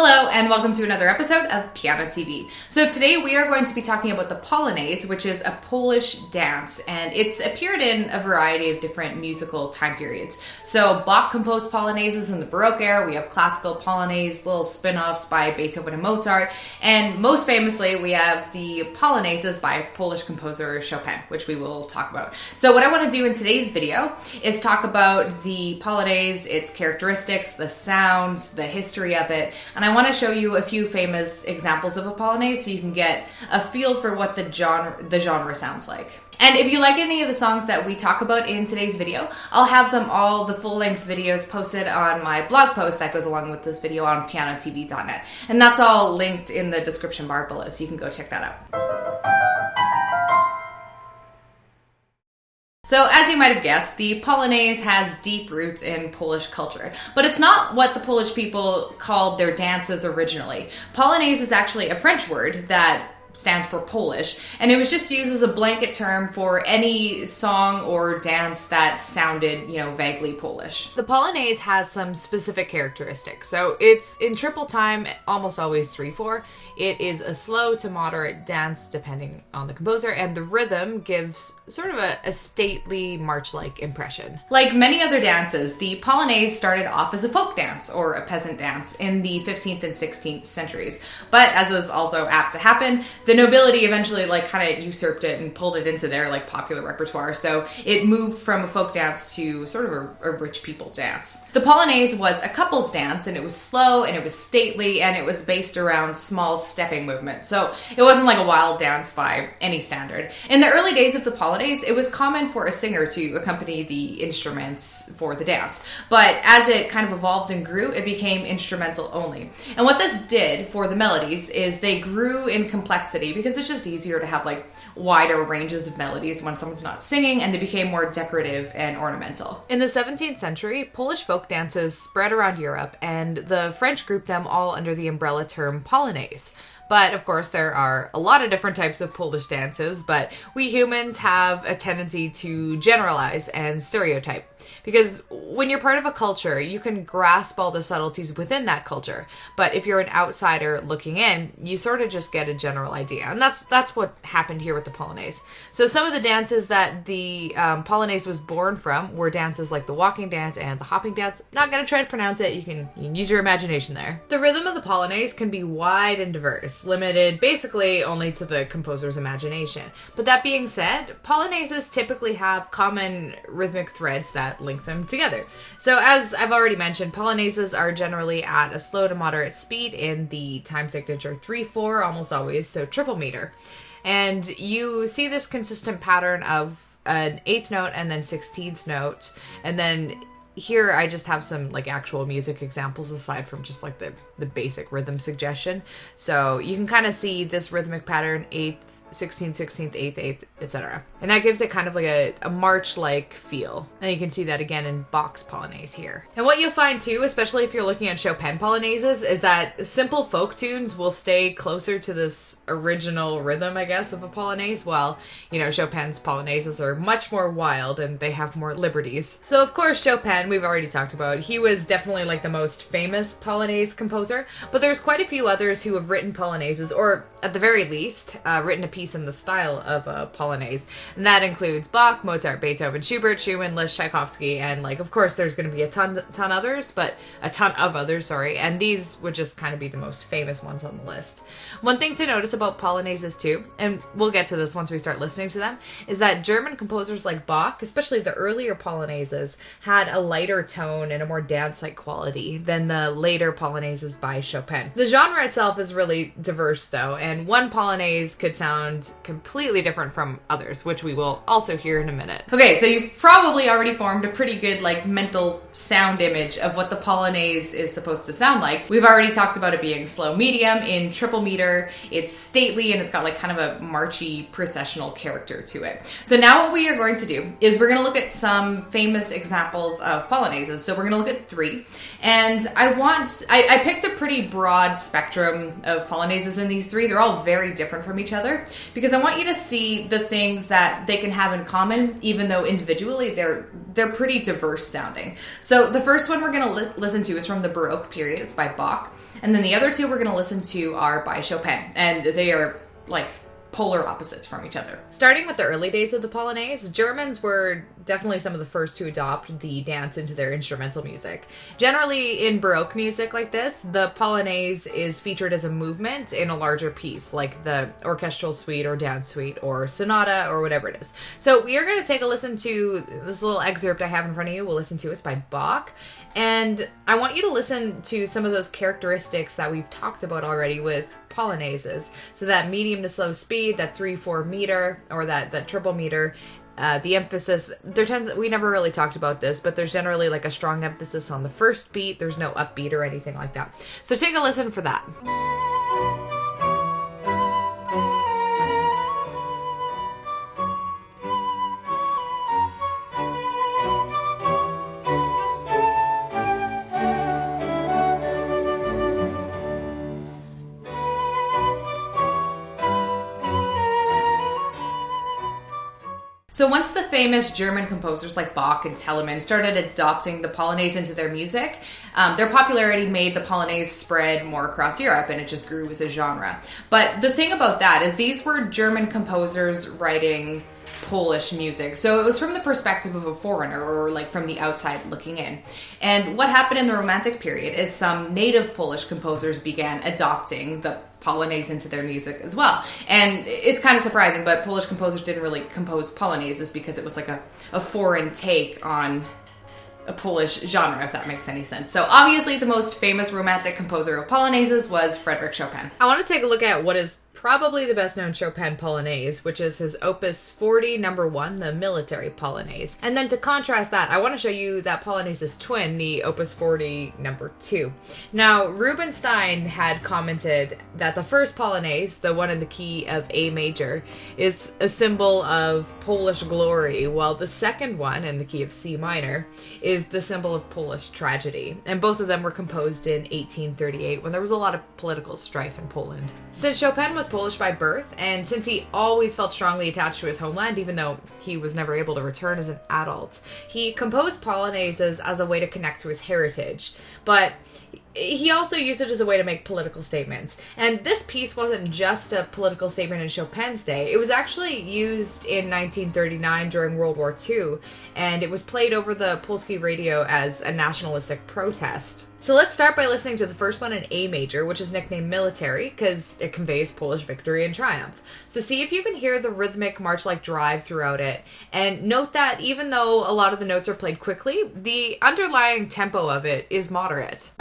Hello and welcome to another episode of pianoTV. So today we are going to be talking about the Polonaise, which is a Polish dance, and it's appeared in a variety of different musical time periods. So Bach composed Polonaises in the Baroque era, we have classical Polonaise, little spin-offs by Beethoven and Mozart, and most famously we have the Polonaises by Polish composer Chopin, which we will talk about. So what I want to do in today's video is talk about the Polonaise, its characteristics, the sounds, the history of it, and I want to show you a few famous examples of a Polonaise so you can get a feel for what the genre sounds like. And if you like any of the songs that we talk about in today's video, I'll have them all, the full-length videos, posted on my blog post that goes along with this video on pianotv.net. And that's all linked in the description bar below, so you can go check that out. So, as you might have guessed, the Polonaise has deep roots in Polish culture, but it's not what the Polish people called their dances originally. Polonaise is actually a French word that stands for Polish, and it was just used as a blanket term for any song or dance that sounded, vaguely Polish. The Polonaise has some specific characteristics. So it's in triple time, almost always 3/4. It is a slow to moderate dance depending on the composer, and the rhythm gives sort of a stately march-like impression. Like many other dances, the Polonaise started off as a folk dance or a peasant dance in the 15th and 16th centuries. But as is also apt to happen, the nobility eventually kind of usurped it and pulled it into their popular repertoire. So it moved from a folk dance to sort of a rich people dance. The Polonaise was a couples dance, and it was slow and it was stately and it was based around small stepping movement. So it wasn't like a wild dance by any standard. In the early days of the Polonaise, it was common for a singer to accompany the instruments for the dance. But as it kind of evolved and grew, it became instrumental only. And what this did for the melodies is they grew in complexity, because it's just easier to have wider ranges of melodies when someone's not singing, and they became more decorative and ornamental. In the 17th century, Polish folk dances spread around Europe, and the French grouped them all under the umbrella term Polonaise. But of course, there are a lot of different types of Polish dances, but we humans have a tendency to generalize and stereotype. Because when you're part of a culture, you can grasp all the subtleties within that culture. But if you're an outsider looking in, you sort of just get a general idea. And that's what happened here with the Polonaise. So some of the dances that the Polonaise was born from were dances like the walking dance and the hopping dance. Not going to try to pronounce it. You can use your imagination there. The rhythm of the Polonaise can be wide and diverse, limited basically only to the composer's imagination. But that being said, Polonaises typically have common rhythmic threads that link them together. So as I've already mentioned, Polonaises are generally at a slow to moderate speed in the time signature 3/4, almost always, so triple meter. And you see this consistent pattern of an 8th note and then 16th note, and then here I just have some actual music examples aside from just the basic rhythm suggestion. So you can kind of see this rhythmic pattern, 8th, 16th, 16th, 8th, 8th, etc. And that gives it kind of a march-like feel. And you can see that again in Bach's Polonaise here. And what you'll find too, especially if you're looking at Chopin Polonaises, is that simple folk tunes will stay closer to this original rhythm, I guess, of a Polonaise, while, Chopin's Polonaises are much more wild and they have more liberties. So of course Chopin, we've already talked about, he was definitely the most famous Polonaise composer, but there's quite a few others who have written Polonaises, or at the very least, written a piece in the style of a Polonaise. And that includes Bach, Mozart, Beethoven, Schubert, Schumann, Liszt, Tchaikovsky, and of course there's going to be a ton of others, and these would just kind of be the most famous ones on the list. One thing to notice about Polonaises too, and we'll get to this once we start listening to them, is that German composers like Bach, especially the earlier Polonaises, had a lighter tone and a more dance-like quality than the later Polonaises by Chopin. The genre itself is really diverse though, and one Polonaise could sound completely different from others, which we will also hear in a minute. Okay, so you've probably already formed a pretty good mental sound image of what the Polonaise is supposed to sound like. We've already talked about it being slow medium in triple meter. It's stately and it's got kind of a marchy processional character to it. So now what we are going to do is we're going to look at some famous examples of Polonaises. So we're going to look at 3, and I picked a pretty broad spectrum of Polonaises in these 3. They're all very different from each other. because I want you to see the things that they can have in common, even though individually they're pretty diverse sounding. So the first one we're going to listen to is from the Baroque period. It's by Bach. And then the other two we're going to listen to are by Chopin. And they are like polar opposites from each other. Starting with the early days of the Polonaise, Germans were definitely some of the first to adopt the dance into their instrumental music. Generally, in Baroque music like this, the Polonaise is featured as a movement in a larger piece, like the orchestral suite or dance suite or sonata or whatever it is. So we are going to take a listen to this little excerpt I have in front of you. We'll listen to it. It's by Bach. And I want you to listen to some of those characteristics that we've talked about already with Polonaises. So that medium to slow speed, that 3/4 meter, or that triple meter, the emphasis, we never really talked about this, but there's generally like a strong emphasis on the first beat. There's no upbeat or anything like that. So take a listen for that. So once the famous German composers like Bach and Telemann started adopting the Polonaise into their music, their popularity made the Polonaise spread more across Europe, and it just grew as a genre. But the thing about that is these were German composers writing Polish music. So it was from the perspective of a foreigner, or like from the outside looking in. And what happened in the Romantic period is some native Polish composers began adopting the Polonaise into their music as well. And it's kind of surprising, but Polish composers didn't really compose Polonaises because it was like a foreign take on a Polish genre, if that makes any sense. So obviously the most famous Romantic composer of Polonaises was Frederic Chopin. I want to take a look at what is probably the best known Chopin Polonaise, which is his Opus 40 number 1, the Military Polonaise. And then to contrast that, I want to show you that Polonaise's twin, the Opus 40 number 2. Now, Rubinstein had commented that the first Polonaise, the one in the key of A major, is a symbol of Polish glory, while the second one, in the key of C minor, is the symbol of Polish tragedy. And both of them were composed in 1838, when there was a lot of political strife in Poland. Since Chopin was Polish by birth, and since he always felt strongly attached to his homeland, even though he was never able to return as an adult, he composed Polonaises as a way to connect to his heritage. But he also used it as a way to make political statements. And this piece wasn't just a political statement in Chopin's day. It was actually used in 1939 during World War II, and it was played over the Polski radio as a nationalistic protest. So let's start by listening to the first one in A major, which is nicknamed Military because it conveys Polish victory and triumph. So see if you can hear the rhythmic march-like drive throughout it, and note that even though a lot of the notes are played quickly, the underlying tempo of it is moderate.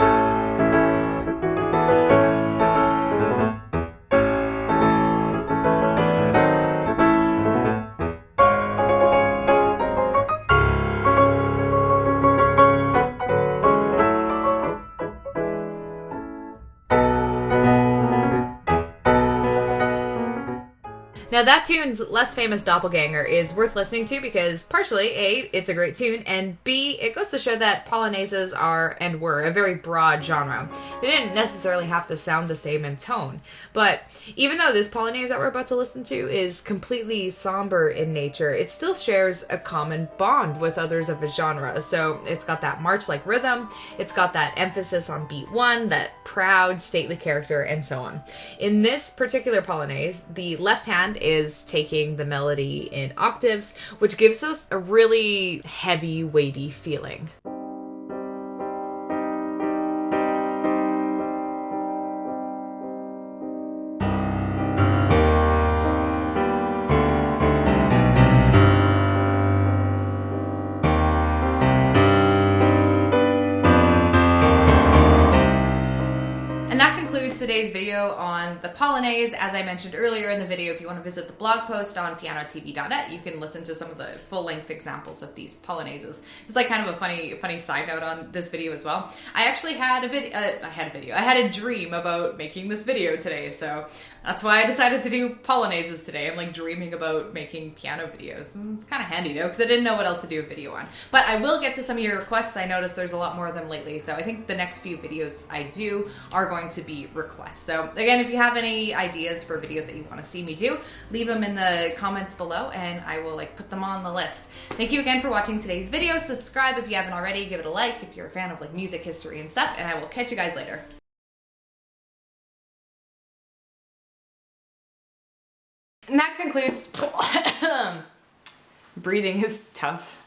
Now that tune's less famous doppelganger is worth listening to because partially, A, it's a great tune, and B, it goes to show that Polonaises are, and were, a very broad genre. They didn't necessarily have to sound the same in tone. But even though this Polonaise that we're about to listen to is completely somber in nature, it still shares a common bond with others of its genre. So it's got that march-like rhythm, it's got that emphasis on beat 1, that proud, stately character, and so on. In this particular Polonaise, the left hand is taking the melody in octaves, which gives us a really heavy, weighty feeling. Today's video on the Polonaise. As I mentioned earlier in the video, if you want to visit the blog post on pianotv.net, you can listen to some of the full-length examples of these Polonaises. It's like kind of a funny side note on this video as well. I actually had a dream about making this video today, so That's why I decided to do Polonaises today. I'm like dreaming about making piano videos. And it's kind of handy though, because I didn't know what else to do a video on. But I will get to some of your requests. I noticed there's a lot more of them lately. So I think the next few videos I do are going to be requests. So again, if you have any ideas for videos that you want to see me do, leave them in the comments below and I will like put them on the list. Thank you again for watching today's video. Subscribe if you haven't already. Give it a like if you're a fan of like music history and stuff. And I will catch you guys later. And that concludes. Breathing is tough.